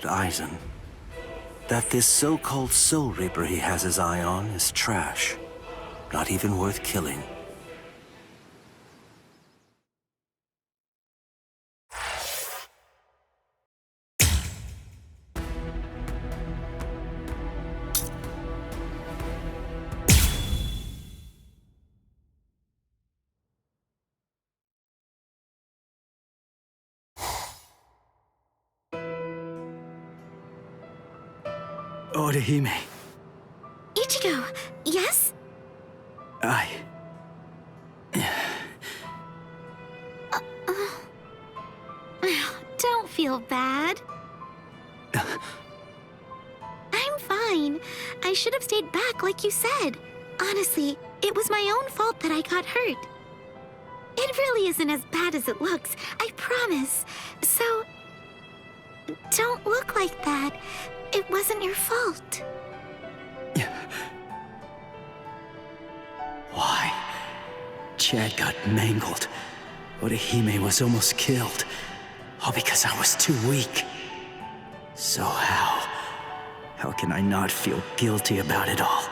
Eisen that this so-called Soul Reaper he has his eye on is trash. Not even worth killing. Orihime. Ichigo, yes? Don't feel bad. I'm fine. I should have stayed back like you said. Honestly, it was my own fault that I got hurt. It really isn't as bad as it looks, I promise. So, don't look like that. It wasn't your fault. Why? Chad got mangled. Orihime was almost killed. All because I was too weak. So how can I not feel guilty about it all?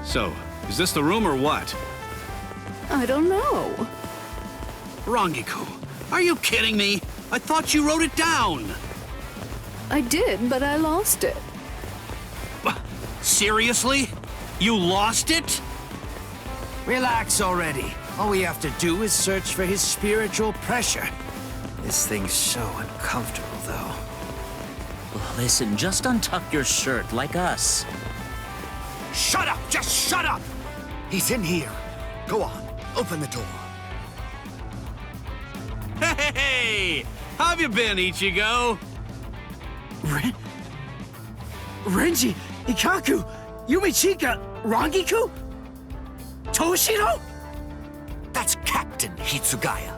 So, is this the room or what? I don't know. Rangiku, are you kidding me? I thought you wrote it down. I did, but I lost it. Seriously? You lost it? Relax already. All we have to do is search for his spiritual pressure. This thing's so uncomfortable, though. Listen, just untuck your shirt like us. Shut up! Just shut up! He's in here. Go on, open the door. Hey! How have you been, Ichigo? Renji, Ikaku, Yumichika, Rangiku? Toshiro? That's Captain Hitsugaya.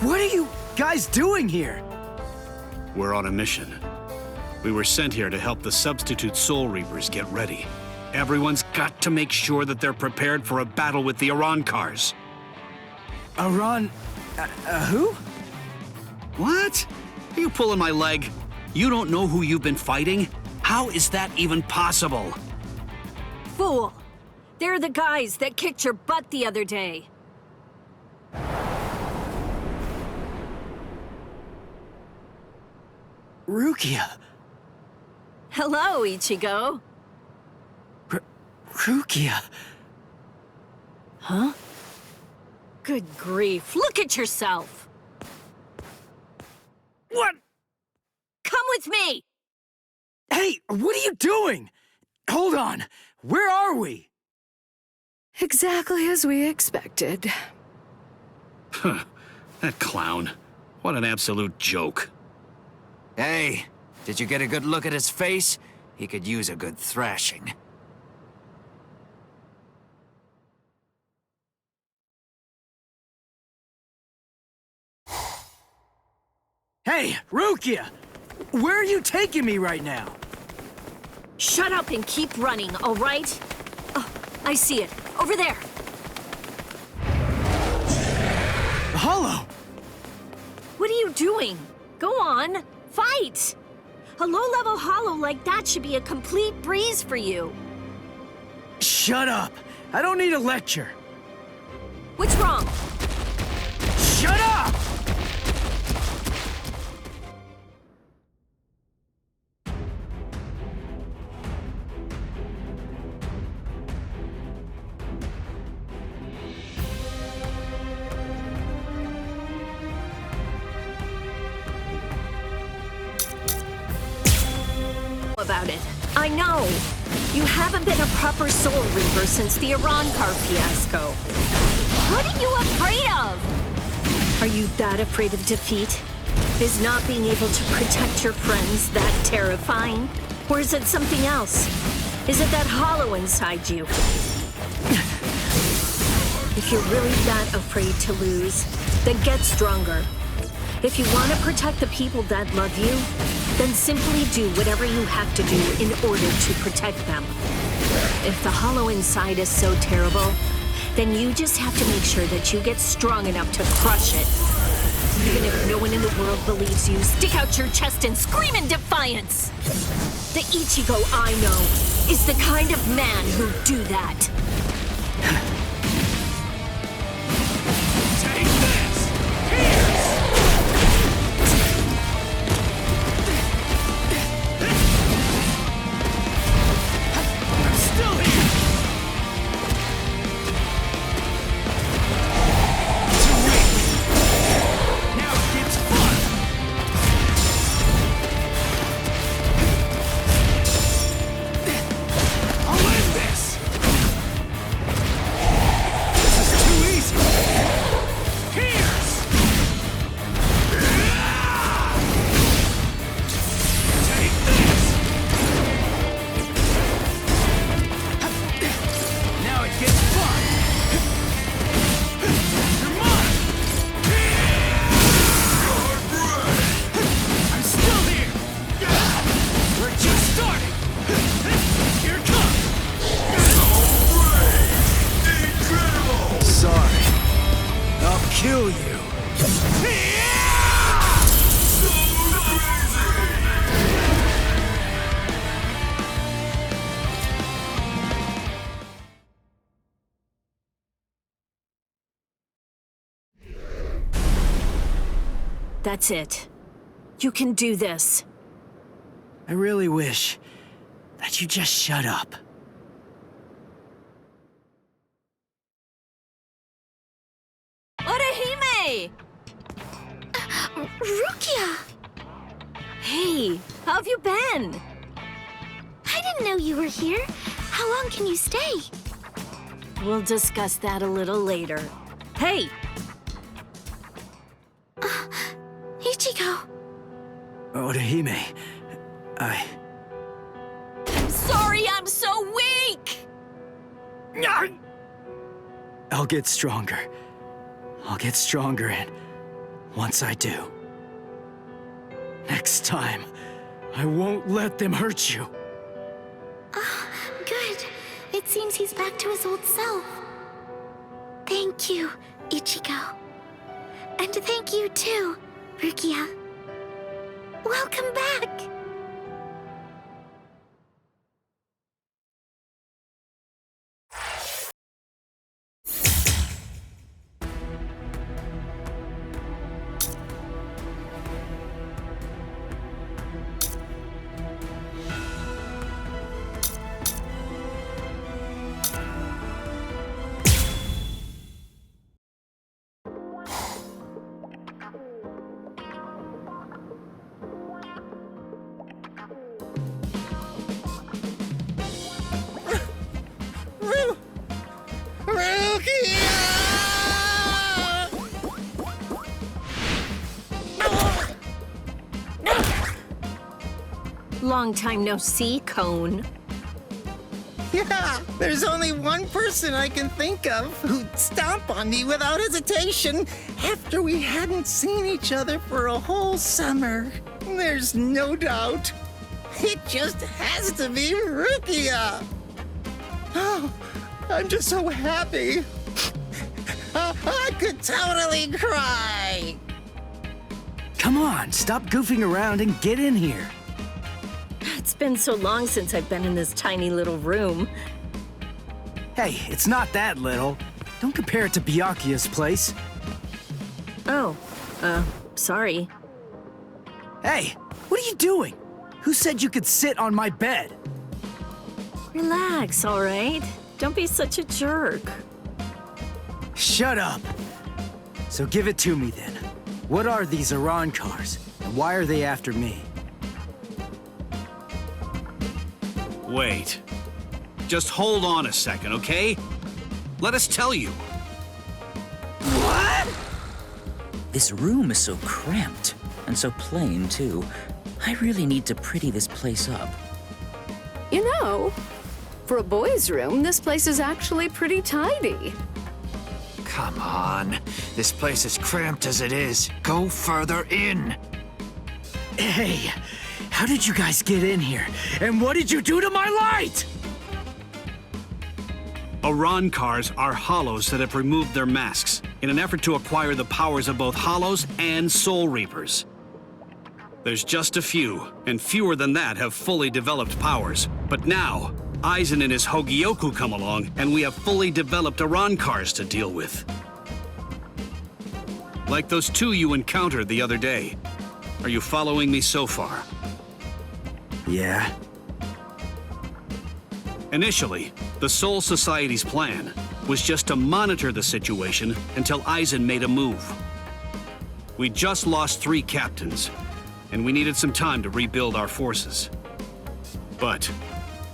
What are you guys doing here? We're on a mission. We were sent here to help the substitute Soul Reapers get ready. Everyone's got to make sure that they're prepared for a battle with the ARRANCARS. Who? What? Are you pulling my leg? You don't know who you've been fighting? How is that even possible? Fool! They're the guys that kicked your butt the other day. Rukia. Hello, Ichigo. Rukia. Huh? Good grief, look at yourself! What? Come with me! Hey, what are you doing? Hold on. Where are we? Exactly as we expected. Huh. That clown. What an absolute joke. Hey, did you get a good look at his face? He could use a good thrashing. Hey, Rukia! Where are you taking me right now? Shut up and keep running, all right? Oh, I see it. Over there. Hollow! What are you doing? Go on, fight! A low-level hollow like that should be a complete breeze for you. Shut up! I don't need a lecture. What's wrong? Shut up! About it. I know. You haven't been a proper Soul Reaper since the ARRANCAR fiasco. What are you afraid of? Are you that afraid of defeat? Is not being able to protect your friends that terrifying? Or is it something else? Is it that hollow inside you? If you're really that afraid to lose, then get stronger. If you want to protect the people that love you, then simply do whatever you have to do in order to protect them. If the hollow inside is so terrible, then you just have to make sure that you get strong enough to crush it. Even if no one in the world believes you, stick out your chest and scream in defiance! The Ichigo I know is the kind of man who'd do that. Take this! Pierce! I'm still here! Too weak! Now it gets fun! I'll end this! This is too easy! Pierce! Take this! Now it gets fun! You're mine! I'm still here! We're just starting! Here it comes! Sorry. I'll kill you. That's it. You can do this. I really wish that you just shut up. Orihime! Rukia! Hey, how have you been? I didn't know you were here. How long can you stay? We'll discuss that a little later. Hey! Ichigo! Orihime, I'm sorry I'm so weak! I'll get stronger. I'll get stronger, and once I do, next time, I won't let them hurt you. Good. It seems he's back to his old self. Thank you, Ichigo. And thank you too, Rukia. Welcome back! Long time no see, Cone. Yeah, there's only one person I can think of who'd stomp on me without hesitation after we hadn't seen each other for a whole summer. There's no doubt. It just has to be Rukia. Oh, I'm just so happy. I could totally cry. Come on, stop goofing around and get in here. It's been so long since I've been in this tiny little room. Hey, it's not that little. Don't compare it to Byakuya's place. Oh, sorry. Hey, what are you doing? Who said you could sit on my bed? Relax, all right? Don't be such a jerk. Shut up. So give it to me then. What are these ARRANCARS, and why are they after me? Wait. Just hold on a second, okay? Let us tell you. What? This room is so cramped, and so plain, too. I really need to pretty this place up. You know, for a boys' room, this place is actually pretty tidy. Come on. This place is cramped as it is. Go further in. Hey, how did you guys get in here? And what did you do to my light? ARRANCARS are hollows that have removed their masks. in an effort to acquire the powers of both Hollows and Soul Reapers. There's just a few, and fewer than that have fully developed powers. But now, Aizen and his Hogyoku come along, and we have fully developed ARRANCARS to deal with. Like those two you encountered the other day. Are you following me so far? Yeah. Initially, the Soul Society's plan was just to monitor the situation until Aizen made a move. We just lost 3 captains, and we needed some time to rebuild our forces. But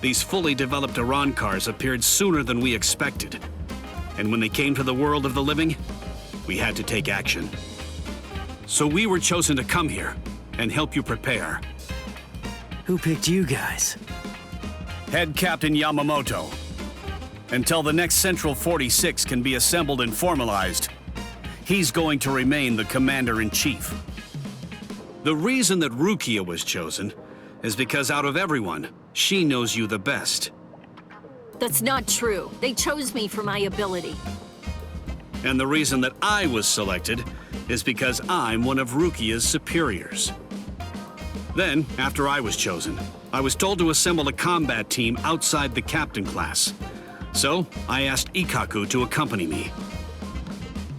these fully developed ARRANCARS appeared sooner than we expected. And when they came to the world of the living, we had to take action. So we were chosen to come here and help you prepare. Who picked you guys? Head Captain Yamamoto. Until the next Central 46 can be assembled and formalized, he's going to remain the Commander-in-Chief. The reason that Rukia was chosen is because out of everyone, she knows you the best. That's not true. They chose me for my ability. And the reason that I was selected is because I'm one of Rukia's superiors. Then, after I was chosen, I was told to assemble a combat team outside the captain class. So, I asked Ikkaku to accompany me.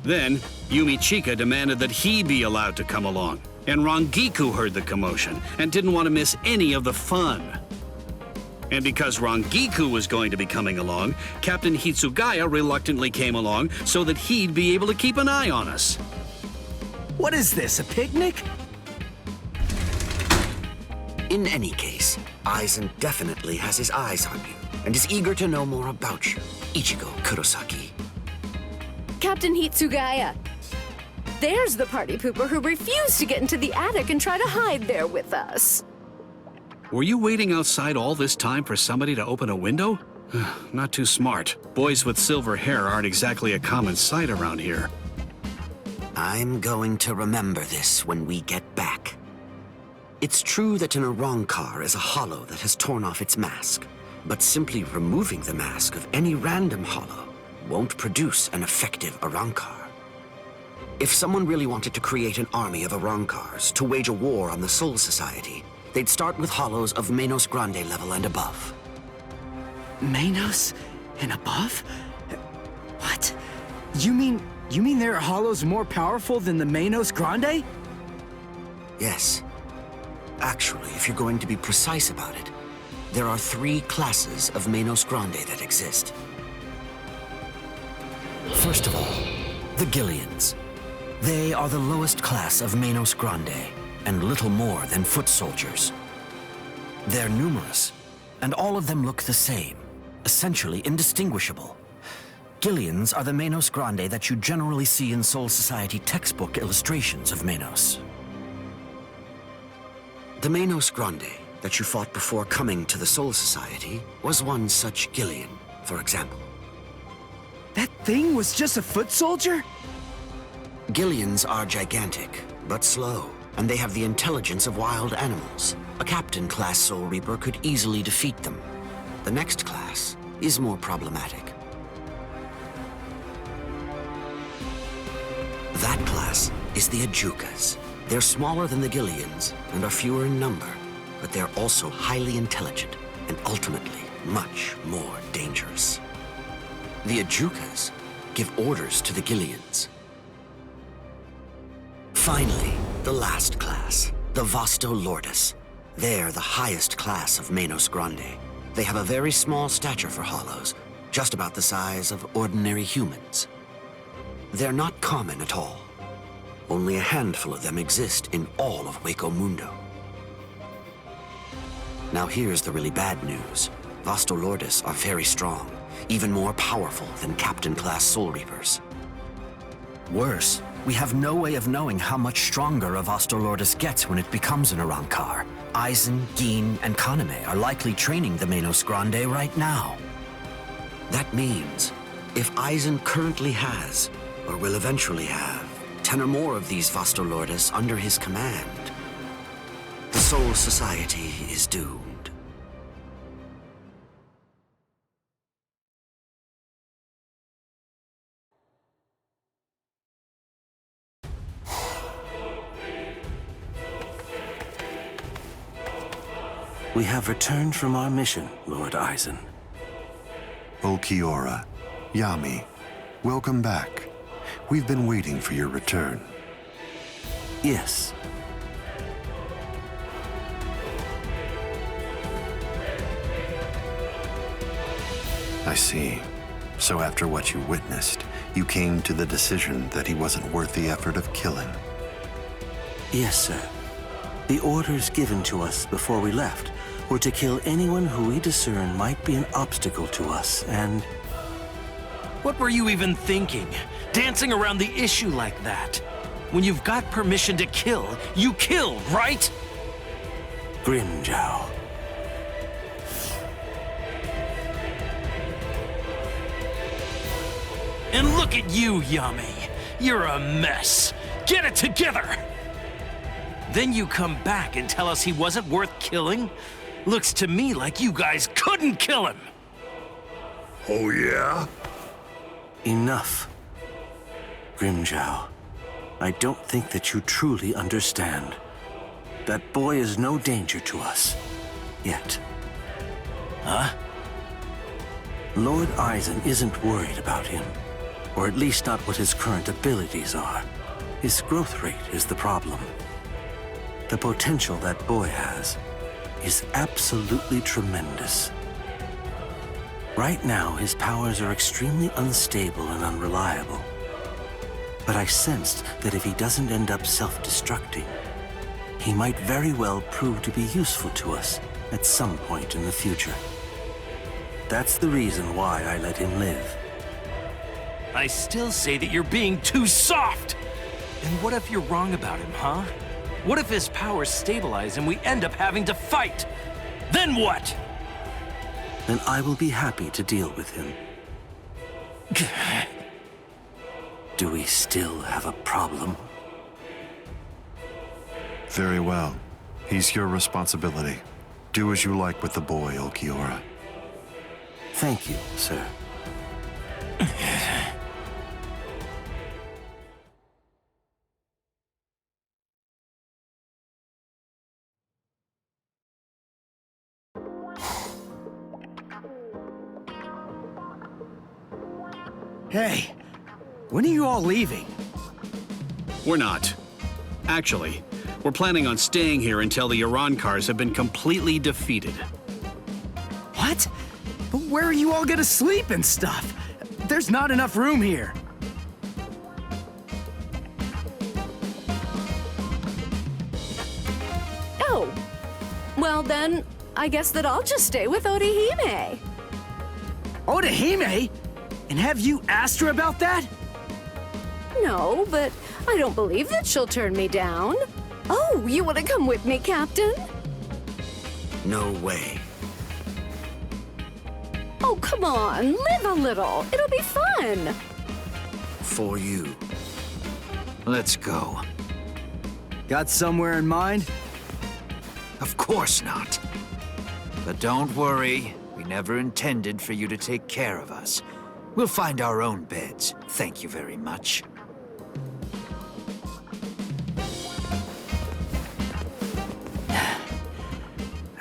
Then, Yumi Chika demanded that he be allowed to come along, and Rangiku heard the commotion and didn't want to miss any of the fun. And because Rangiku was going to be coming along, Captain Hitsugaya reluctantly came along so that he'd be able to keep an eye on us. What is this, a picnic? In any case, Aizen definitely has his eyes on you and is eager to know more about you, Ichigo Kurosaki. Captain Hitsugaya. There's the party pooper who refused to get into the attic and try to hide there with us. Were you waiting outside all this time for somebody to open a window? Not too smart. Boys with silver hair aren't exactly a common sight around here. I'm going to remember this when we get back. It's true that an ARRANCAR is a hollow that has torn off its mask, but simply removing the mask of any random hollow won't produce an effective ARRANCAR. If someone really wanted to create an army of ARRANCARs to wage a war on the Soul Society, they'd start with hollows of Menos Grande level and above. Menos and above? What? You mean there are hollows more powerful than the Menos Grande? Yes. Actually, if you're going to be precise about it, there are 3 classes of Menos Grande that exist. First of all, the Gillians. They are the lowest class of Menos Grande, and little more than foot soldiers. They're numerous, and all of them look the same, essentially indistinguishable. Gillians are the Menos Grande that you generally see in Soul Society textbook illustrations of Menos. The Menos Grande that you fought before coming to the Soul Society was one such Gillian, for example. That thing was just a foot soldier? Gillians are gigantic, but slow, and they have the intelligence of wild animals. A captain-class Soul Reaper could easily defeat them. The next class is more problematic. That class is the Ajukas. They're smaller than the Gillians and are fewer in number, but they're also highly intelligent and ultimately much more dangerous. The Ajukas give orders to the Gillians. Finally, the last class, the Vasto Lordis. They're the highest class of Menos Grande. They have a very small stature for hollows, just about the size of ordinary humans. They're not common at all. Only a handful of them exist in all of Hueco Mundo. Now here's the really bad news. Vasto Lordis are very strong, even more powerful than Captain-class Soul Reapers. Worse, we have no way of knowing how much stronger a Vasto Lordis gets when it becomes an ARRANCAR. Aizen, Gin, and Kaname are likely training the Menos Grande right now. That means, if Aizen currently has, or will eventually have, 10 or more of these Vasto Lordis under his command, the Soul Society is doomed. We have returned from our mission, Lord Aizen. Ulquiorra, Yami, welcome back. We've been waiting for your return. Yes. I see. So after what you witnessed, you came to the decision that he wasn't worth the effort of killing. Yes, sir. The orders given to us before we left were to kill anyone who we discern might be an obstacle to us, and... What were you even thinking? Dancing around the issue like that? When you've got permission to kill, you kill, right? Grimjow. And look at you, Yami. You're a mess. Get it together! Then you come back and tell us he wasn't worth killing? Looks to me like you guys couldn't kill him! Oh, yeah? Enough. Grimjow, I don't think that you truly understand. That boy is no danger to us. Yet. Huh? Lord Aizen isn't worried about him. Or at least not what his current abilities are. His growth rate is the problem. The potential that boy has is absolutely tremendous. Right now, his powers are extremely unstable and unreliable. But I sensed that if he doesn't end up self-destructing, he might very well prove to be useful to us at some point in the future. That's the reason why I let him live. I still say that you're being too soft! And what if you're wrong about him, huh? What if his powers stabilize and we end up having to fight? Then what? Then I will be happy to deal with him. Do we still have a problem? Very well. He's your responsibility. Do as you like with the boy, Ulquiorra. Thank you, sir. Hey, when are you all leaving? We're not. Actually, we're planning on staying here until the ARRANCARS have been completely defeated. What? But where are you all gonna sleep and stuff? There's not enough room here. Oh. Well then, I guess that I'll just stay with Orihime. Orihime? And have you asked her about that? No, but I don't believe that she'll turn me down. Oh, you want to come with me, Captain? No way. Oh, come on, live a little. It'll be fun. For you. Let's go. Got somewhere in mind? Of course not. But don't worry, we never intended for you to take care of us. We'll find our own beds. Thank you very much.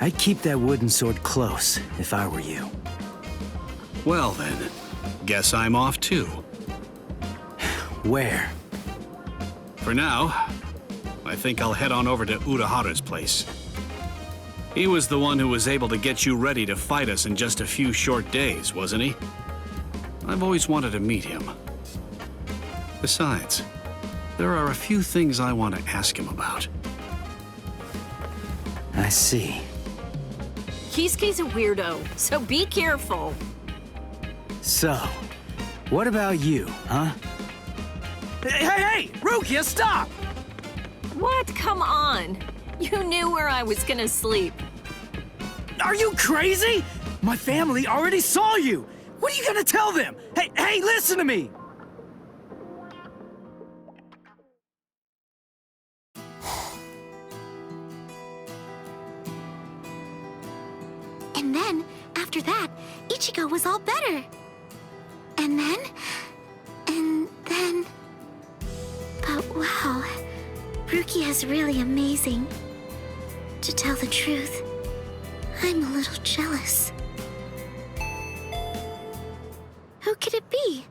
I'd keep that wooden sword close if I were you. Well then, guess I'm off too. Where? For now, I think I'll head on over to Urahara's place. He was the one who was able to get you ready to fight us in just a few short days, wasn't he? I've always wanted to meet him. Besides, there are a few things I want to ask him about. I see. Kisuke's a weirdo, so be careful. So, what about you, huh? Hey, Rukia, stop! What? Come on. You knew where I was gonna sleep. Are you crazy? My family already saw you. What are you gonna tell them? Hey, listen to me! And then, after that, Ichigo was all better. And then... But wow, Rukia is really amazing. To tell the truth, I'm a little jealous. Who could it be?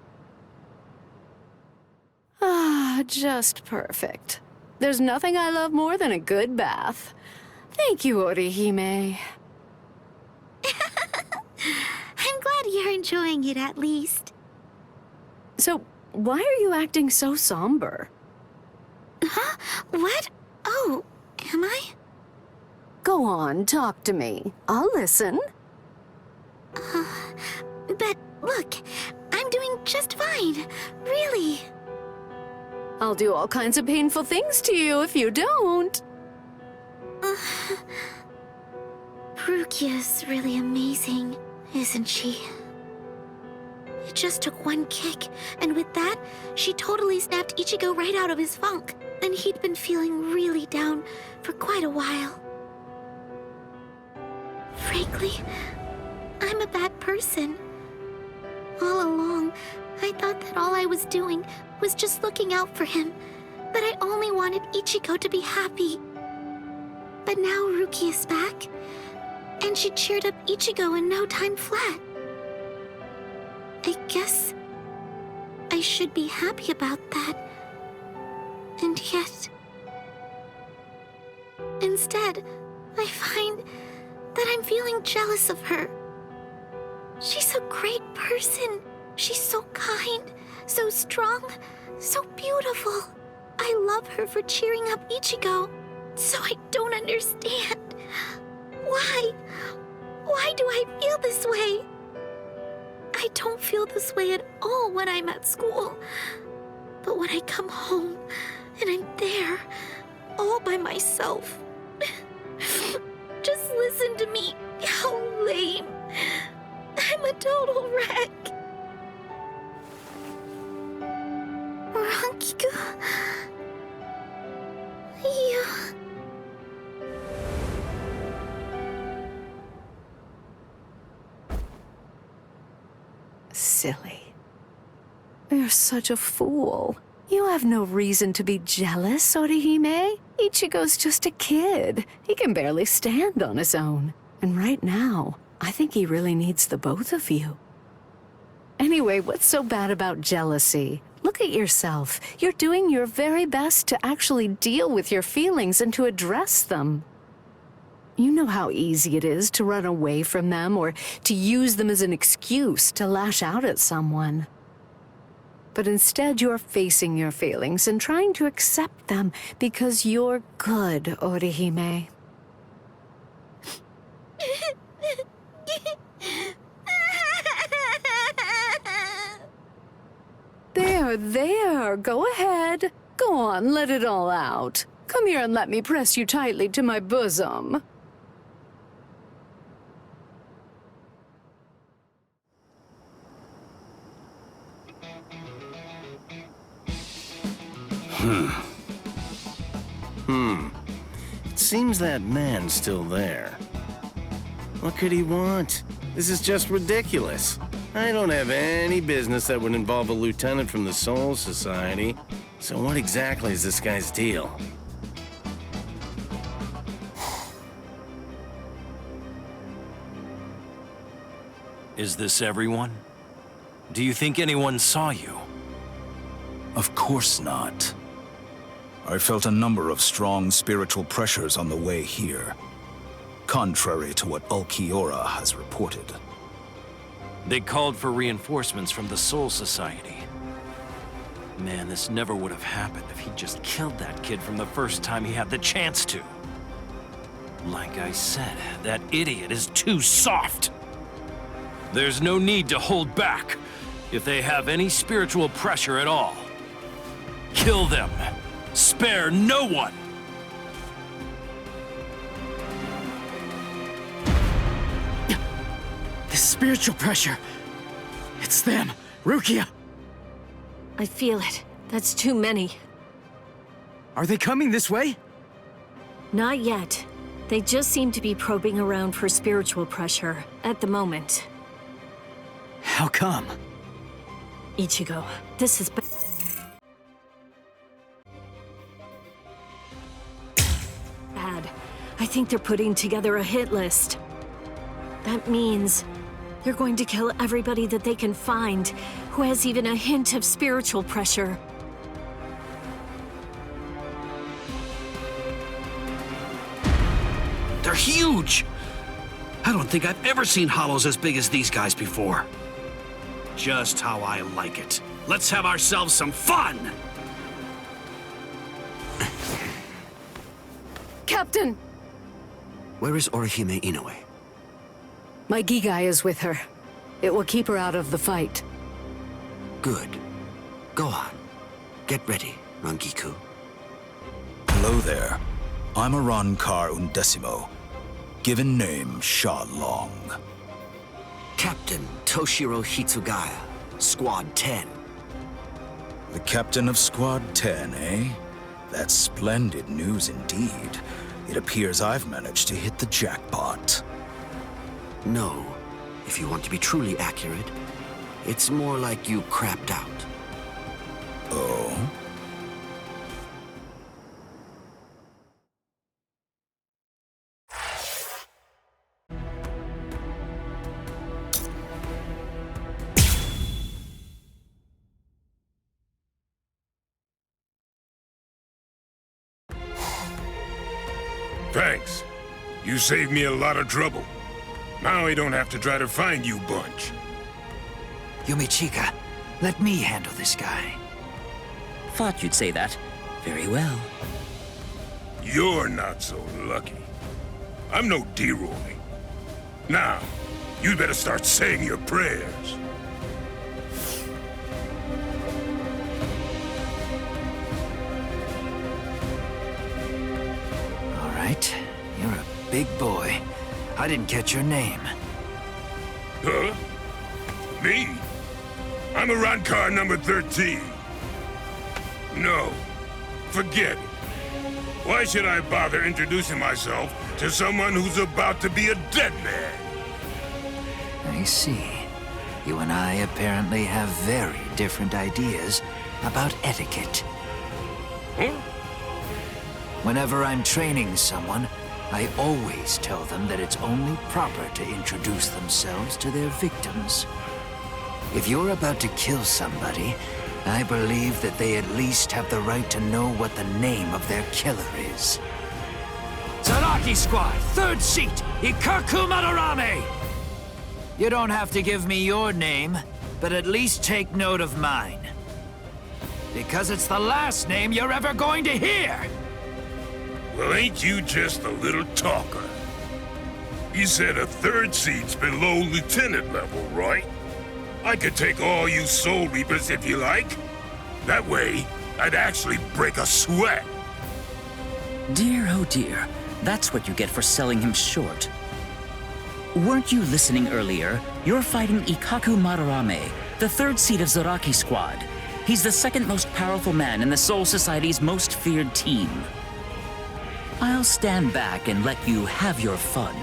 Ah, just perfect. There's nothing I love more than a good bath. Thank you, Orihime. I'm glad you're enjoying it at least. So, why are you acting so somber? Huh? What? Oh, am I? Go on, talk to me. I'll listen. But look, I'm doing just fine. Really. I'll do all kinds of painful things to you if you don't. Rukia's really amazing, isn't she? It just took one kick, and with that, she totally snapped Ichigo right out of his funk, and he'd been feeling really down for quite a while. Frankly, I'm a bad person. All along, I thought that all I was doing was just looking out for him, that I only wanted Ichigo to be happy. But now Ruki is back, and she cheered up Ichigo in no time flat. I guess I should be happy about that. And yet, instead, I find that I'm feeling jealous of her. She's a great person. She's so kind, so strong, so beautiful. I love her for cheering up Ichigo, so I don't understand. Why? Why do I feel this way? I don't feel this way at all when I'm at school. But when I come home and I'm there, all by myself, just listen to me. How lame. I'm a total wreck. Rankiku, you... Silly. You're such a fool. You have no reason to be jealous, Orihime. Ichigo's just a kid. He can barely stand on his own. And right now, I think he really needs the both of you. Anyway, what's so bad about jealousy? Look at yourself. You're doing your very best to actually deal with your feelings and to address them. You know how easy it is to run away from them or to use them as an excuse to lash out at someone. But instead, you're facing your feelings and trying to accept them because you're good, Orihime. There, go ahead. Go on, let it all out. Come here and let me press you tightly to my bosom. It seems that man's still there. What could he want? This is just ridiculous. I don't have any business that would involve a lieutenant from the Soul Society. So what exactly is this guy's deal? Is this everyone? Do you think anyone saw you? Of course not. I felt a number of strong spiritual pressures on the way here, contrary to what Ulquiorra has reported. They called for reinforcements from the Soul Society. Man, this never would have happened if he'd just killed that kid from the first time he had the chance to. Like I said, that idiot is too soft. There's no need to hold back. If they have any spiritual pressure at all, kill them. Spare no one. The spiritual pressure. It's them. Rukia. I feel it. That's too many. Are they coming this way? Not yet. They just seem to be probing around for spiritual pressure at the moment. How come? Ichigo, this is bad. I think they're putting together a hit list. That means you're going to kill everybody that they can find who has even a hint of spiritual pressure. They're huge! I don't think I've ever seen hollows as big as these guys before. Just how I like it. Let's have ourselves some fun! Captain! Where is Orihime Inoue? My Gigai is with her. It will keep her out of the fight. Good. Go on. Get ready, Rangiku. Hello there. I'm ARRANCAR Undecimo. Given name, Sha Long. Captain Toshiro Hitsugaya, Squad 10. The captain of Squad 10, eh? That's splendid news indeed. It appears I've managed to hit the jackpot. No. If you want to be truly accurate, it's more like you crapped out. Oh? Thanks. You saved me a lot of trouble. Now I don't have to try to find you bunch. Yumichika, let me handle this guy. Thought you'd say that. Very well. You're not so lucky. I'm no D-Roy. Now, you'd better start saying your prayers. All right, you're a big boy. I didn't catch your name. Huh? Me? I'm ARRANCAR number 13. No, forget it. Why should I bother introducing myself to someone who's about to be a dead man? I see. You and I apparently have very different ideas about etiquette. Huh? Whenever I'm training someone, I always tell them that it's only proper to introduce themselves to their victims. If you're about to kill somebody, I believe that they at least have the right to know what the name of their killer is. Zaraki Squad, 3rd seat, Ikaku Madarame! You don't have to give me your name, but at least take note of mine. Because it's the last name you're ever going to hear! Well, ain't you just a little talker? You said a 3rd seat's below lieutenant level, right? I could take all you Soul Reapers if you like. That way, I'd actually break a sweat. Dear, oh dear. That's what you get for selling him short. Weren't you listening earlier? You're fighting Ikaku Madarame, the 3rd seat of Zaraki Squad. He's the 2nd most powerful man in the Soul Society's most feared team. I'll stand back and let you have your fun.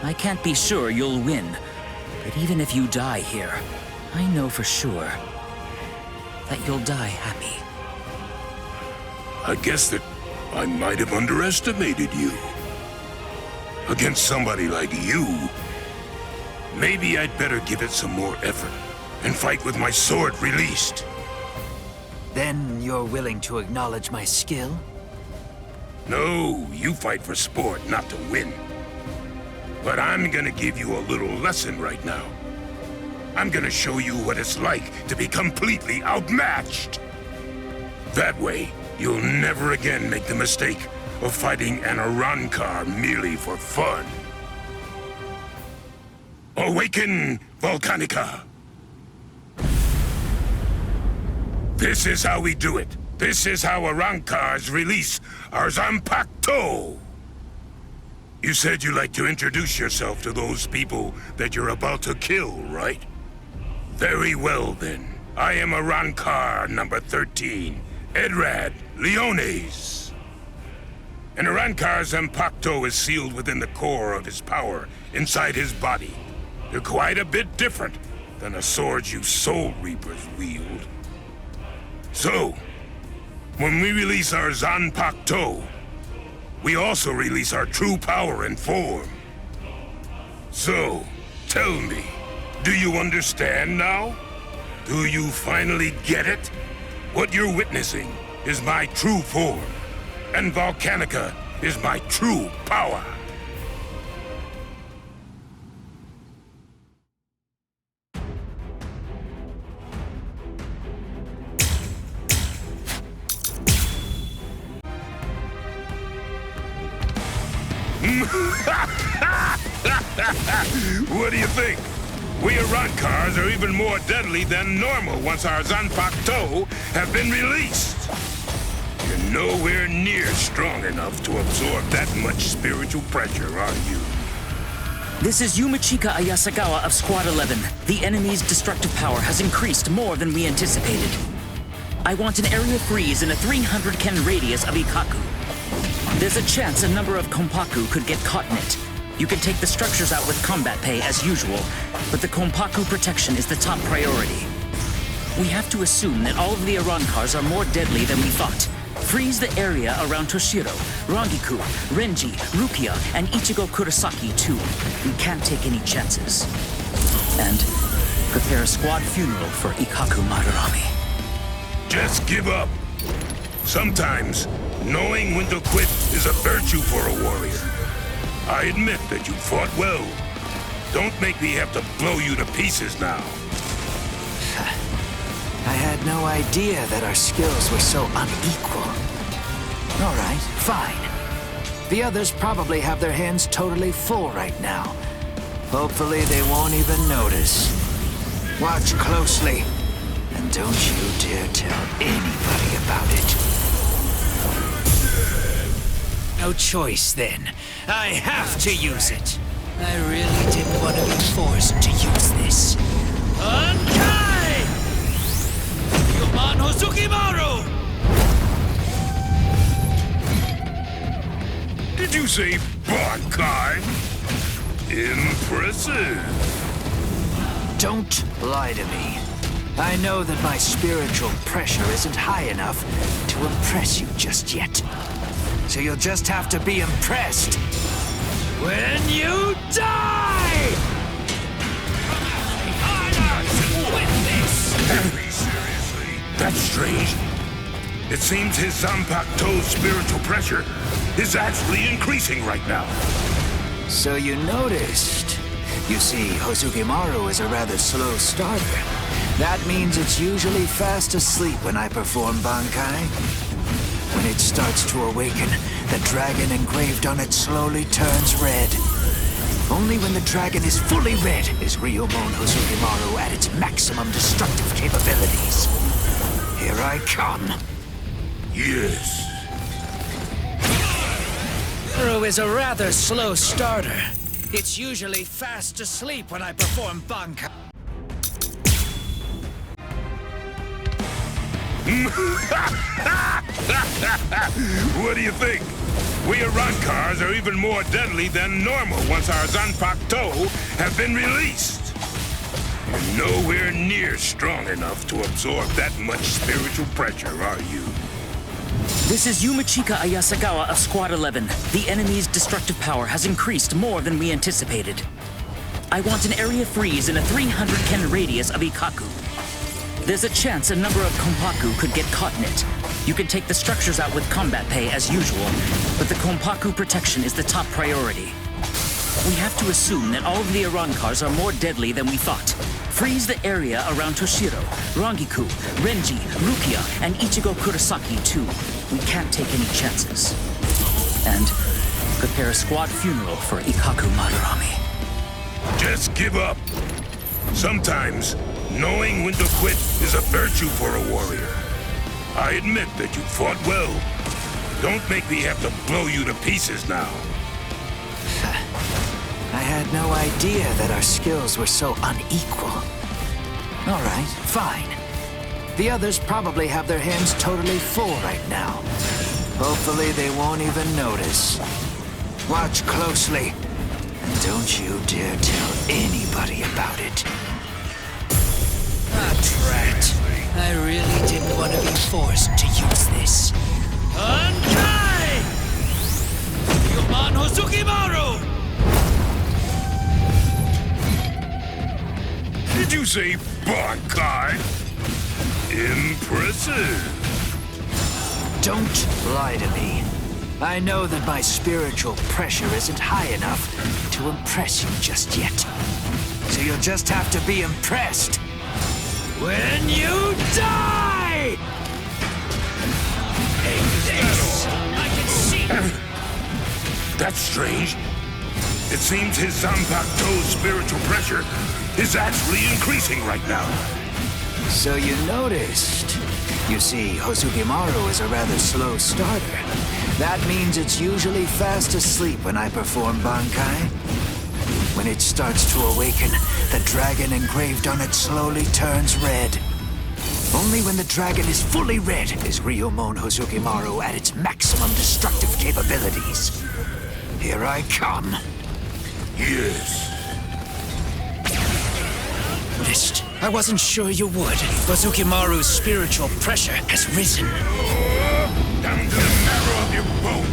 I can't be sure you'll win, but even if you die here, I know for sure that you'll die happy. I guess that I might have underestimated you. Against somebody like you, maybe I'd better give it some more effort and fight with my sword released. Then you're willing to acknowledge my skill? No, you fight for sport, not to win. But I'm gonna give you a little lesson right now. I'm gonna show you what it's like to be completely outmatched. That way, you'll never again make the mistake of fighting an ARRANCAR merely for fun. Awaken, Volcanica! This is how we do it. This is how ARRANCARs release our Zanpakuto! You said you'd like to introduce yourself to those people that you're about to kill, right? Very well, then. I am ARRANCAR number 13, Edrad Leones. An ARRANCAR Zanpakuto is sealed within the core of his power, inside his body. They're quite a bit different than the swords you Soul Reapers wield. So, when we release our Zanpakuto, we also release our true power and form. So, tell me, do you understand now? Do you finally get it? What you're witnessing is my true form, and Volcanica is my true power. What do you think? We ARRANCARS are even more deadly than normal once our Zanpakuto have been released. You're nowhere near strong enough to absorb that much spiritual pressure, are you? This is Yumachika Ayasagawa of Squad 11. The enemy's destructive power has increased more than we anticipated. I want an area freeze in a 300 ken radius of Ikaku. There's a chance a number of Konpaku could get caught in it. You can take the structures out with combat pay as usual, but the Konpaku protection is the top priority. We have to assume that all of the ARRANCARS are more deadly than we thought. Freeze the area around Toshiro, Rangiku, Renji, Rukia, and Ichigo Kurosaki too. We can't take any chances. And prepare a squad funeral for Ikaku Madarame. Just give up. Sometimes, knowing when to quit is a virtue for a warrior. I admit that you fought well. Don't make me have to blow you to pieces now. I had no idea that our skills were so unequal. All right, fine. The others probably have their hands totally full right now. Hopefully they won't even notice. Watch closely, and don't you dare tell anybody about it. No choice, then. I have to use it. I really didn't want to be forced to use this. Ankai! Yuman Hosukimaru! Did you say Bankai? Impressive. Don't lie to me. I know that my spiritual pressure isn't high enough to impress you just yet. So you'll just have to be impressed. When you die! Harry, seriously? That's strange. It seems his Zanpakuto's spiritual pressure is actually increasing right now. So you noticed. You see, Hosukimaru is a rather slow starter. That means it's usually fast asleep when I perform Bankai. When it starts to awaken, the dragon engraved on it slowly turns red. Only when the dragon is fully red is Ryomon Hosukimaru at its maximum destructive capabilities. Here I come. Yes. Ru is a rather slow starter. It's usually fast asleep when I perform Bankai. What do you think? We ARRANCARS are even more deadly than normal once our Zanpakuto have been released. You're nowhere near strong enough to absorb that much spiritual pressure, are you? This is Yumachika Ayasagawa of Squad 11. The enemy's destructive power has increased more than we anticipated. I want an area freeze in a 300 ken radius of Ikaku. There's a chance a number of Konpaku could get caught in it. You can take the structures out with combat pay as usual, but the Konpaku protection is the top priority. We have to assume that all of the ARRANCARS are more deadly than we thought. Freeze the area around Toshiro, Rangiku, Renji, Rukia, and Ichigo Kurosaki too. We can't take any chances. And prepare a squad funeral for Ikaku Madarame. Just give up. Sometimes, knowing when to quit is a virtue for a warrior. I admit that you fought well. Don't make me have to blow you to pieces now. I had no idea that our skills were so unequal. All right, fine. The others probably have their hands totally full right now. Hopefully they won't even notice. Watch closely, and don't you dare tell anybody about it. Ah, drat. I really didn't want to be forced to use this. Ankai! Yuman Hosukimaru! Did you say Barncard? Impressive. Don't lie to me. I know that my spiritual pressure isn't high enough to impress you just yet. So you'll just have to be impressed when you die! Hey, this! I can see! That's strange. It seems his Zanpakuto's spiritual pressure is actually increasing right now. So you noticed. You see, Hozukimaru is a rather slow starter. That means it's usually fast asleep when I perform Bankai. When it starts to awaken, the dragon engraved on it slowly turns red. Only when the dragon is fully red is Ryumon Hozukimaru at its maximum destructive capabilities. Here I come. Yes. Noticed. I wasn't sure you would. Hozukimaru's spiritual pressure has risen. Down to the marrow of your bone.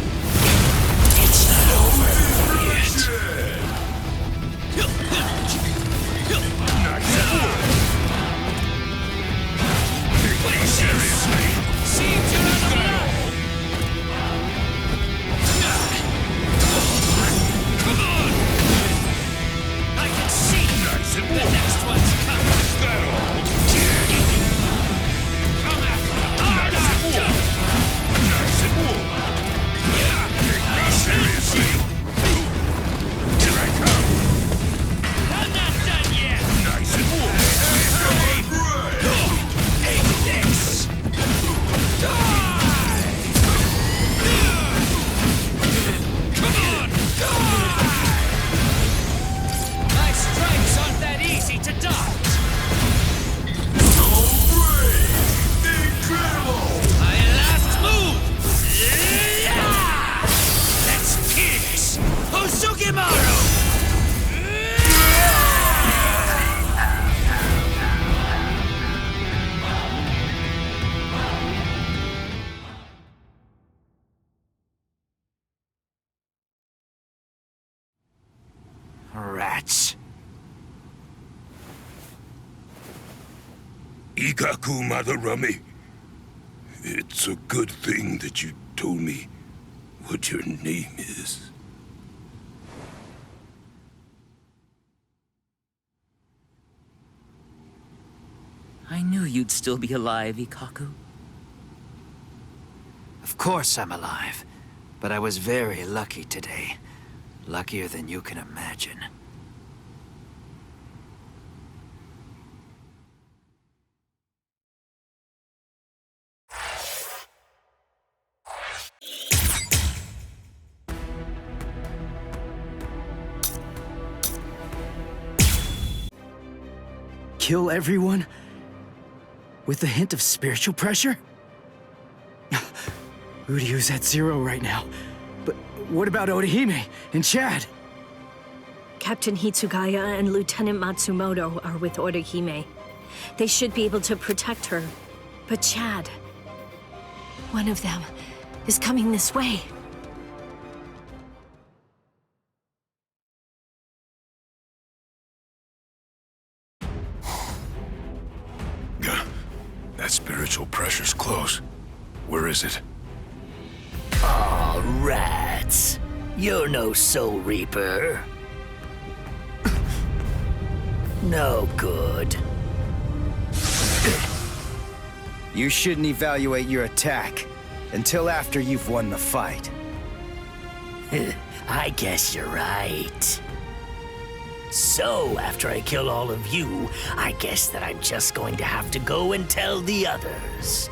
It's not over yet. Seriously? Seems you're not alone. Come on! I can see Nice and the next one's coming. Is that all? Come after me. Nice and warm. Nice and warm. Take me seriously. Here I come. I'm not done yet. Nice and warm. Take this. Die! Come on! Die! My strikes aren't that easy to dodge. Incredible! My last move! Yeah! Let's kiss! Hozukimaru! Rats. Ikaku Madarame. It's a good thing that you told me what your name is. I knew you'd still be alive, Ikaku. Of course I'm alive, but I was very lucky today. Luckier than you can imagine. Kill everyone? With a hint of spiritual pressure? Uryu's at 0 right now. But what about Orihime and Chad? Captain Hitsugaya and Lieutenant Matsumoto are with Orihime. They should be able to protect her. But Chad... one of them is coming this way. That spiritual pressure's close. Where is it? Aw, rats. You're no Soul Reaper. No good. You shouldn't evaluate your attack until after you've won the fight. I guess you're right. So, after I kill all of you, I guess that I'm just going to have to go and tell the others.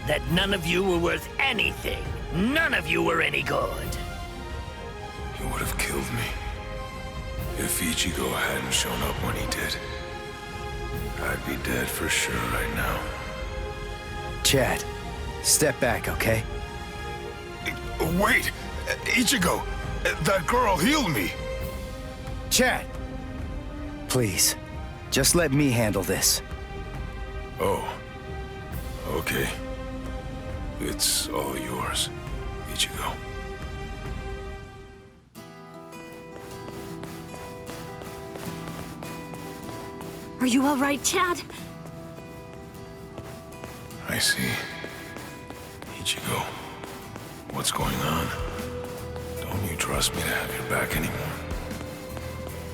That none of you were worth anything. None of you were any good. You would have killed me if Ichigo hadn't shown up when he did. I'd be dead for sure right now. Chad, step back, okay? Wait! Ichigo! That girl healed me! Chad! Please, just let me handle this. Oh. Okay. It's all yours, Ichigo. Are you all right, Chad? I see. Ichigo, what's going on? Don't you trust me to have your back anymore?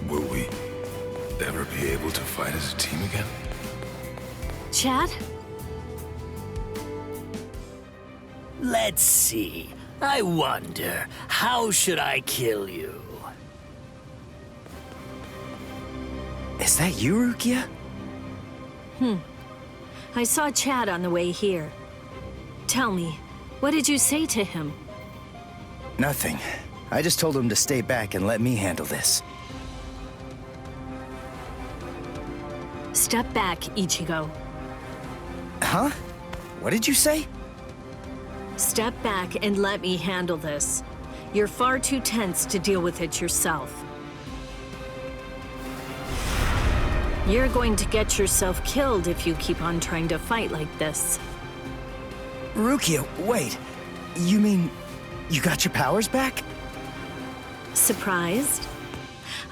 Will we ever be able to fight as a team again? Chad? Let's see. I wonder, how should I kill you? Is that you, Rukia? I saw Chad on the way here. Tell me, what did you say to him? Nothing. I just told him to stay back and let me handle this. Step back, Ichigo. Huh? What did you say? Step back and let me handle this. You're far too tense to deal with it yourself. You're going to get yourself killed if you keep on trying to fight like this. Rukia, wait. You mean you got your powers back? Surprised?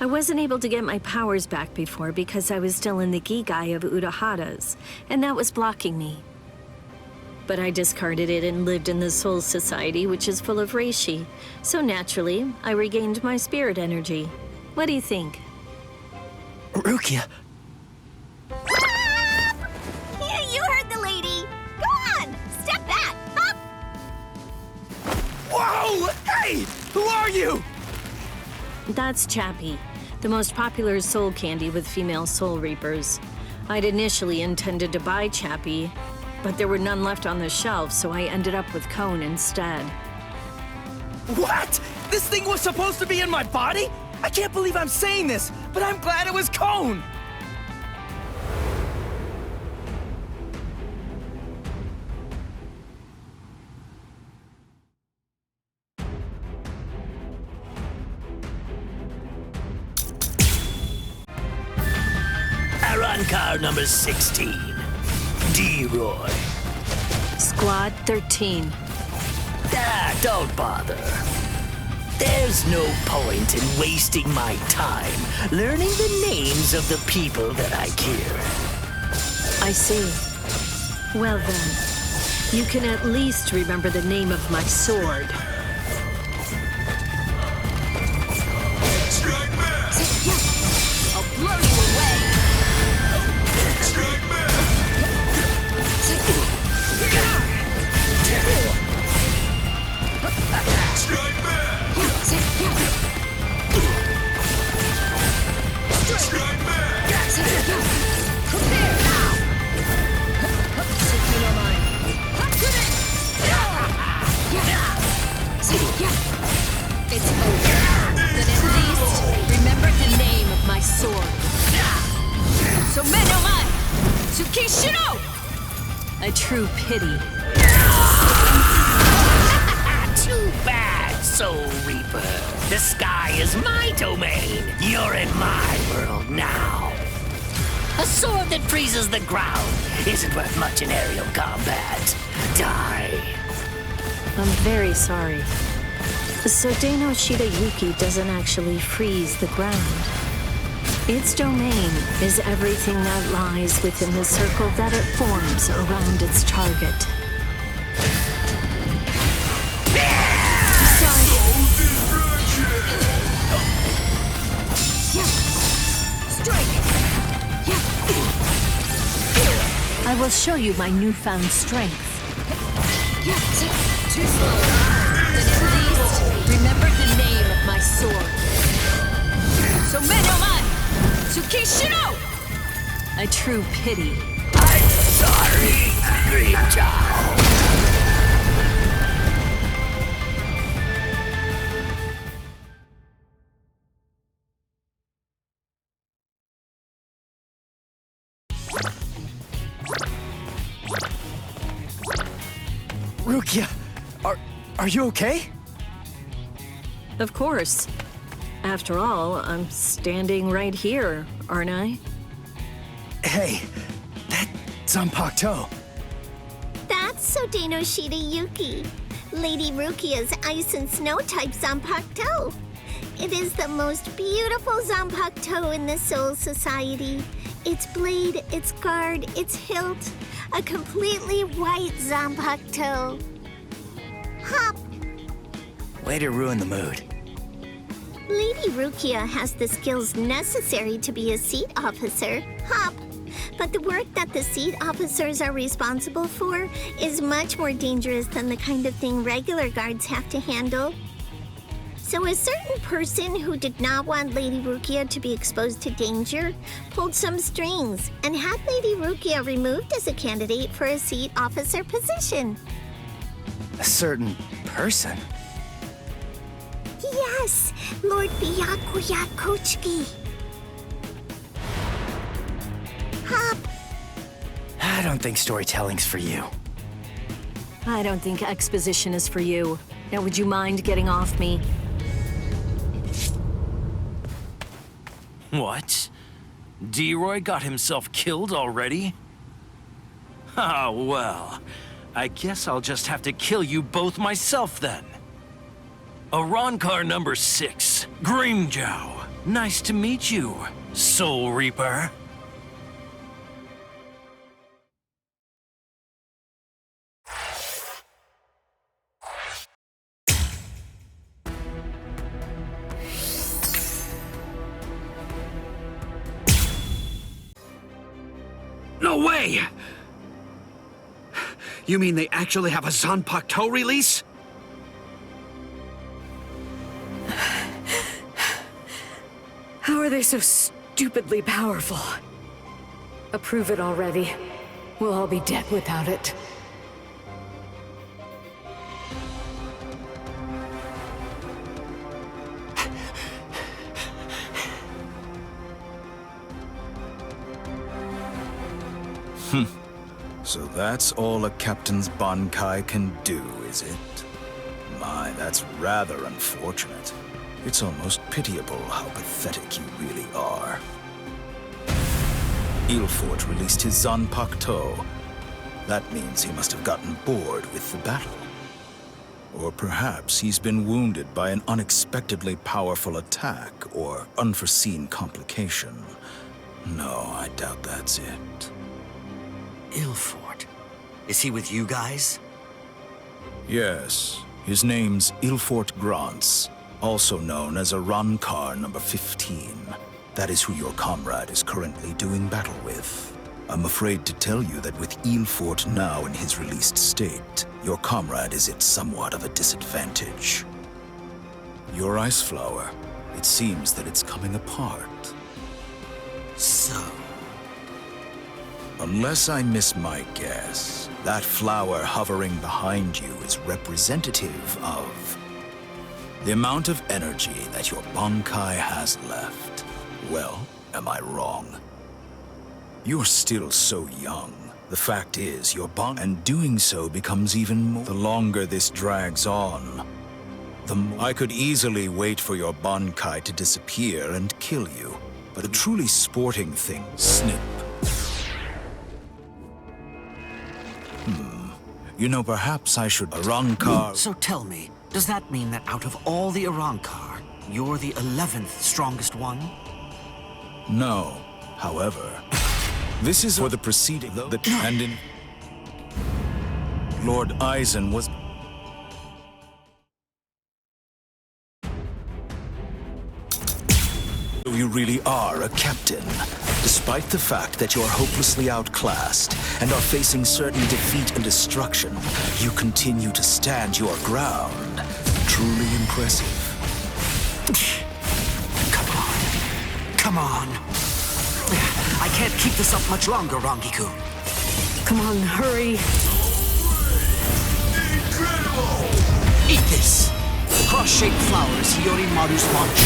I wasn't able to get my powers back before because I was still in the Gigai of Urahara's, and that was blocking me. But I discarded it and lived in the Soul Society, which is full of reishi. So naturally, I regained my spirit energy. What do you think? Rukia! You heard the lady! Go on! Step back! Up! Whoa! Hey! Who are you? That's Chappie, the most popular soul candy with female soul reapers. I'd initially intended to buy Chappie, but there were none left on the shelf, so I ended up with Cone instead. What? This thing was supposed to be in my body? I can't believe I'm saying this, but I'm glad it was Cone! ARRANCAR number 16. D-Roy. Squad 13. Don't bother. There's no point in wasting my time learning the names of the people that I kill. I see. Well then, you can at least remember the name of my sword. I'll blow you away! It's over. Then at least remember the name of my sword. Somenomai! Tsukishiro! A true pity. Too bad, Soul Reaper. The sky is my domain. You're in my world now. A sword that freezes the ground isn't worth much in aerial combat. Die. I'm very sorry. Sodeno Shidayuki doesn't actually freeze the ground. Its domain is everything that lies within the circle that it forms around its target. I will show you my newfound strength. Too slow. Then at least remember the name of my sword. Somenomai! Tsukishiro! A true pity. I'm sorry, Green-Jow. Rukia, are you okay? Of course. After all, I'm standing right here, aren't I? Hey, that's Zanpakuto. That's Sodeno Shidayuki, Lady Rukia's Ice and Snow type Zanpakuto. It is the most beautiful Zanpakuto in the Soul Society. its blade, its guard, its hilt. A completely white Zanpakuto. Hop! Way to ruin the mood. Lady Rukia has the skills necessary to be a seat officer, Hop. But the work that the seat officers are responsible for is much more dangerous than the kind of thing regular guards have to handle. So a certain person who did not want Lady Rukia to be exposed to danger pulled some strings and had Lady Rukia removed as a candidate for a seat officer position. A certain person? Yes, Lord Byakuya Kochiki. Hop. I don't think storytelling's for you. I don't think exposition is for you. Now, would you mind getting off me? What? D-Roy got himself killed already? Ah, well. I guess I'll just have to kill you both myself then. ARRANCAR number 6, Grimmjow. Nice to meet you, Soul Reaper. No way! You mean they actually have a Zanpakuto release? How are they so stupidly powerful? Approve it already. We'll all be dead without it. So that's all a captain's Bankai can do, is it? My, that's rather unfortunate. It's almost pitiable how pathetic you really are. Ilfort released his Zanpakuto. That means he must have gotten bored with the battle. Or perhaps he's been wounded by an unexpectedly powerful attack or unforeseen complication. No, I doubt that's it. Ilfort? Is he with you guys? Yes. His name's Ilfort Grants, also known as ARRANCAR number 15. That is who your comrade is currently doing battle with. I'm afraid to tell you that with Ilfort now in his released state, your comrade is at somewhat of a disadvantage. Your ice flower, it seems that it's coming apart. So? Unless I miss my guess, that flower hovering behind you is representative of the amount of energy that your Bankai has left. Well, am I wrong? You're still so young. The fact is, your and doing so becomes even more. The longer this drags on, the more. I could easily wait for your Bankai to disappear and kill you, but a truly sporting thing, snip. You know, perhaps I should ARRANCAR. So tell me, does that mean that out of all the ARRANCAR, you're the 11th strongest one? No. However, this is for the preceding, and in Lord Eisen was. You really are a captain, despite the fact that you're hopelessly outclassed and are facing certain defeat and destruction. You continue to stand your ground. Truly impressive. Come on. I can't keep this up much longer, Rangiku. Come on, hurry. Incredible! Eat this. Cross-shaped flowers, Hiyori-maru's launch.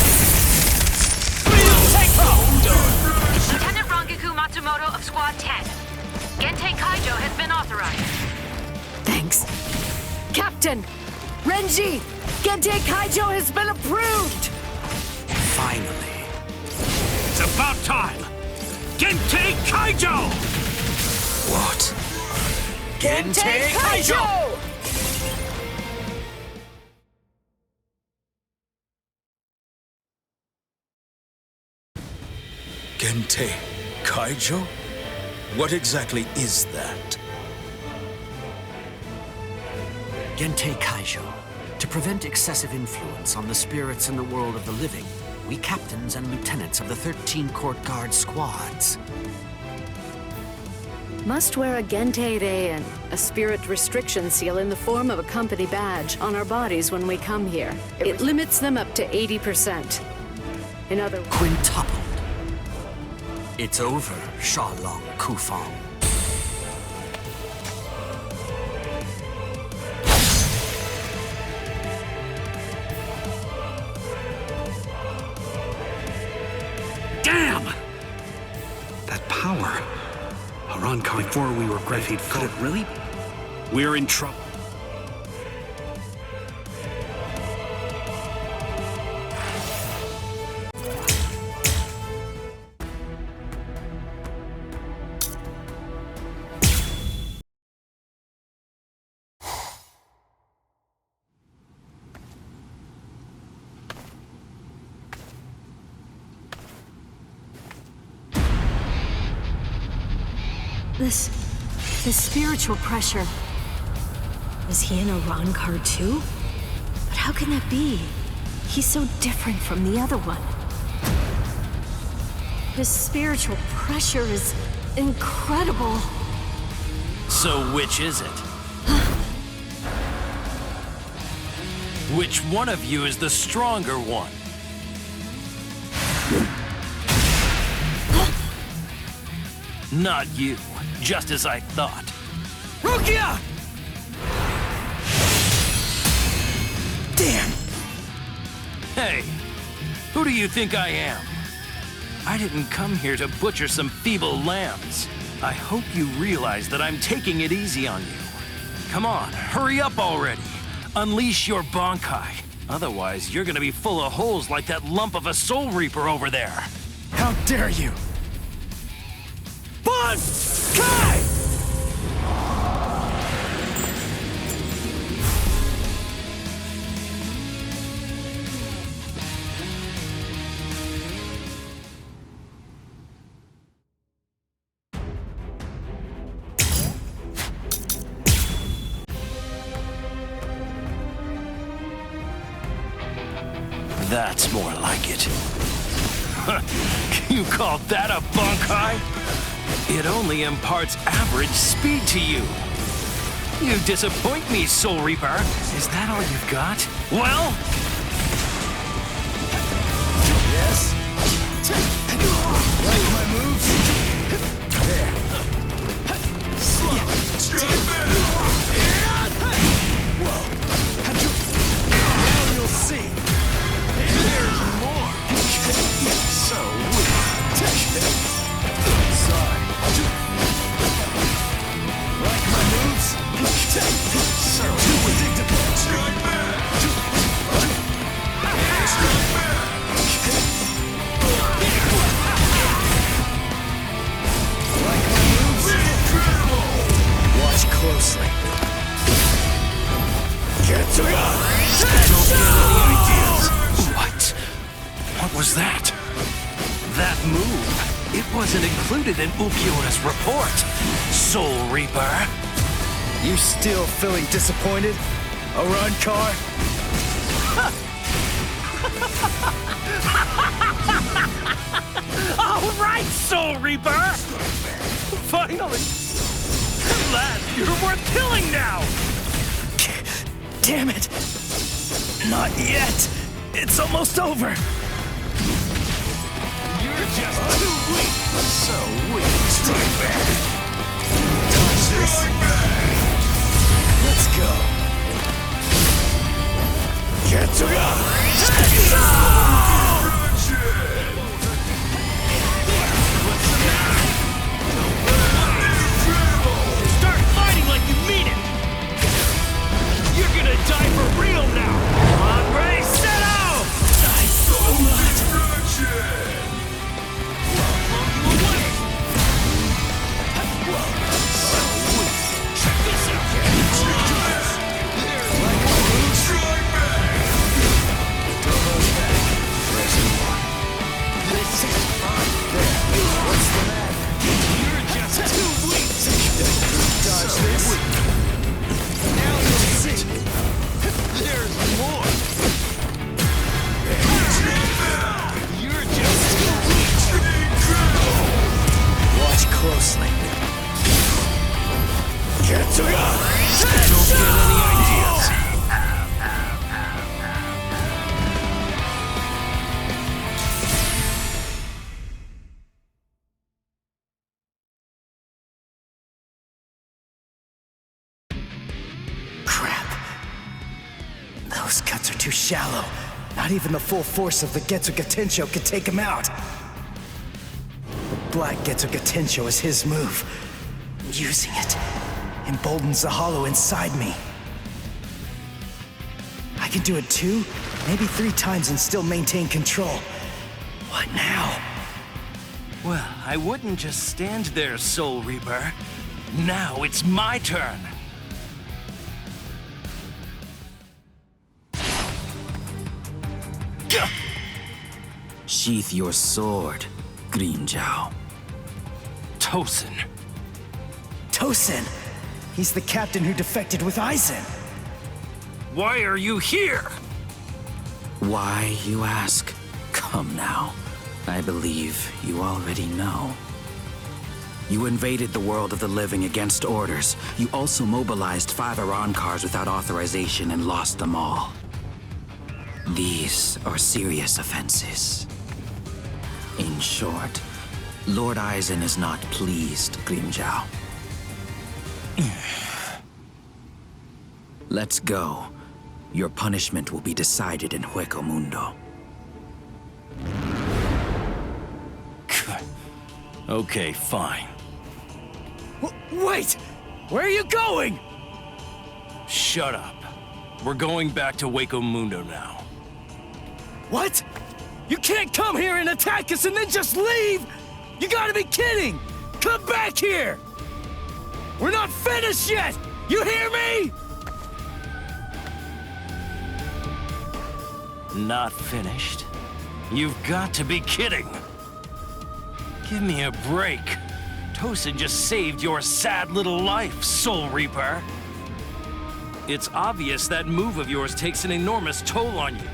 Lieutenant Rangiku Matsumoto of Squad 10. Gentei Kaijo has been authorized. Thanks. Captain! Renji! Gentei Kaijo has been approved! Finally. It's about time! Gentei Kaijo! What? Gentei Kaijo! Gentei Kaijo? What exactly is that? Gente Kaijo. To prevent excessive influence on the spirits in the world of the living, we captains and lieutenants of the 13 court guard squads. Must wear a Gente Rein, a spirit restriction seal in the form of a company badge, on our bodies when we come here. It limits them up to 80%. In other words... Quintupled. It's over, Shalong Kufang. Damn! That power. ARRANCAR, before we were great, could it really? We're in trouble. This spiritual pressure. Is he an ARRANCAR too? But how can that be? He's so different from the other one. This spiritual pressure is incredible. So which is it? Which one of you is the stronger one? Not you, just as I thought. Rukia! Damn! Hey, who do you think I am? I didn't come here to butcher some feeble lambs. I hope you realize that I'm taking it easy on you. Come on, hurry up already. Unleash your Bankai. Otherwise, you're gonna be full of holes like that lump of a Soul Reaper over there. How dare you! Bankai! That's more like it. You call that a Bankai? It only imparts average speed to you. You disappoint me, Soul Reaper. Is that all you've got? Well? Yes? Like my moves? There. Slow. Whoa. Now you'll see. There's more. So weak. Sorry. Like my moves? So too predictable. Strike back. Strike back. Like my moves? Incredible. Watch closely. Get to ya. Don't get any ideas. What? What was that? That move, it wasn't included in Ulquiorra's report. Soul Reaper. You still feeling disappointed, ARRANCAR? All right, Soul Reaper! Finally! At last, you're worth killing now! Damn it! Not yet! It's almost over! You're just too weak! So weak! Strike back! Dodge this! Let's go! Get to ya! Start fighting like you mean it! You're gonna die for real now! Hombre, settle! Die so much! Check this out! Like my moves? too shallow. Not even the full force of the Getsuga could take him out. The Black Getsuga is his move. Using it emboldens the hollow inside me. I can do it 2, maybe 3 times and still maintain control. What now? Well, I wouldn't just stand there, Soul Reaper. Now it's my turn. Sheath your sword, Grimmjow. Tosin. Tosin! He's the captain who defected with Aizen. Why are you here? Why, you ask? Come now. I believe you already know. You invaded the world of the living against orders. You also mobilized 5 ARRANCARS without authorization and lost them all. These are serious offenses. In short, Lord Aizen is not pleased, Grimmjow. Let's go. Your punishment will be decided in Hueco Mundo. Okay, fine. Wait! Where are you going? Shut up. We're going back to Hueco Mundo now. What? You can't come here and attack us and then just leave! You gotta be kidding! Come back here! We're not finished yet! You hear me? Not finished? You've got to be kidding! Give me a break. Tosin just saved your sad little life, Soul Reaper. It's obvious that move of yours takes an enormous toll on you.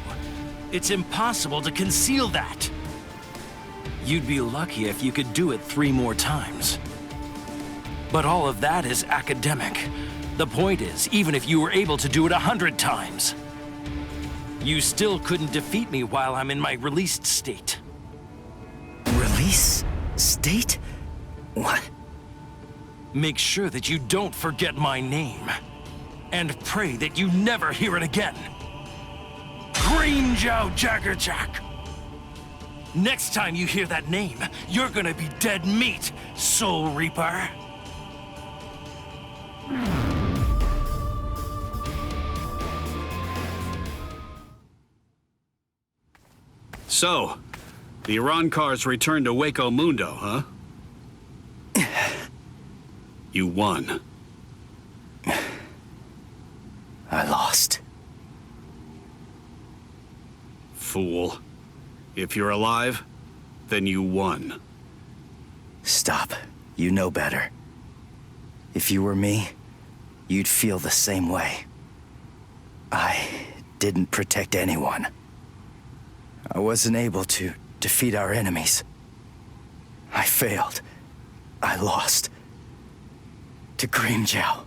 It's impossible to conceal that. You'd be lucky if you could do it 3 more times. But all of that is academic. The point is, even if you were able to do it 100 times, you still couldn't defeat me while I'm in my released state. Release state? What? Make sure that you don't forget my name. And pray that you never hear it again. Grimmjow Jaggerjack! Next time you hear that name, you're gonna be dead meat, Soul Reaper. So, the ARRANCARS returned to Hueco Mundo, huh? You won. I lost. Fool. If you're alive, then you won. Stop. You know better. If you were me, you'd feel the same way. I didn't protect anyone. I wasn't able to defeat our enemies. I failed. I lost. To Grimmjow.